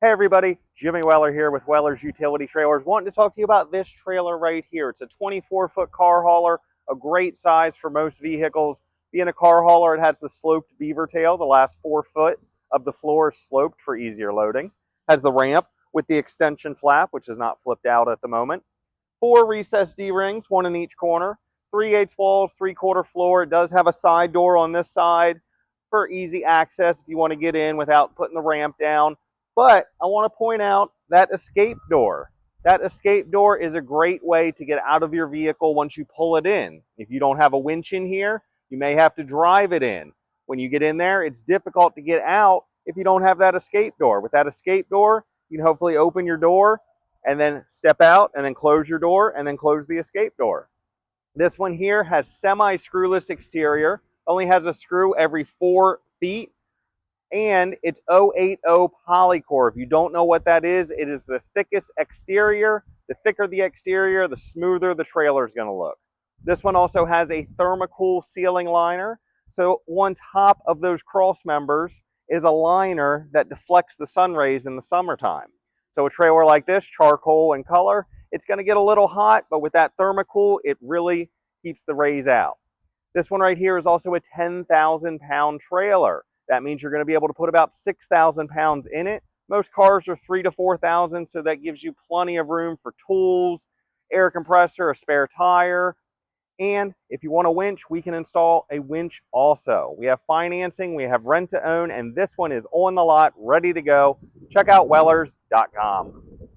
Hey everybody, Jimmy Weller here with Weller's Utility Trailers. Wanting to talk to you about this trailer right here. It's a 24-foot car hauler, a great size for most vehicles. Being a car hauler, it has the sloped beaver tail. The last 4 foot of the floor is sloped for easier loading. Has the ramp with the extension flap, which is not flipped out at the moment. 4 recessed D-rings, 1 in each corner. 3/8 walls, 3/4 floor. It does have a side door on this side for easy access if you want to get in without putting the ramp down. But I want to point out that escape door. That escape door is a great way to get out of your vehicle once you pull it in. If you don't have a winch in here, you may have to drive it in. When you get in there, it's difficult to get out if you don't have that escape door. With that escape door, you can hopefully open your door and then step out and then close your door and then close the escape door. This one here has semi-screwless exterior, only has a screw every 4 feet. And it's 080 polycore. If you don't know what that is, it is the thickest exterior. The thicker the exterior, the smoother the trailer is going to look. This one also has a thermocool ceiling liner. So on top of those cross members is a liner that deflects the sun rays in the summertime. So a trailer like this, charcoal in color, it's going to get a little hot, but with that thermocool, it really keeps the rays out. This one right here is also a 10,000-pound trailer. That means you're going to be able to put about 6,000 pounds in it. Most cars are 3,000 to 4,000, so that gives you plenty of room for tools, air compressor, a spare tire. And if you want a winch, we can install a winch also. We have financing, we have rent to own, and this one is on the lot, ready to go. Check out Wellers.com.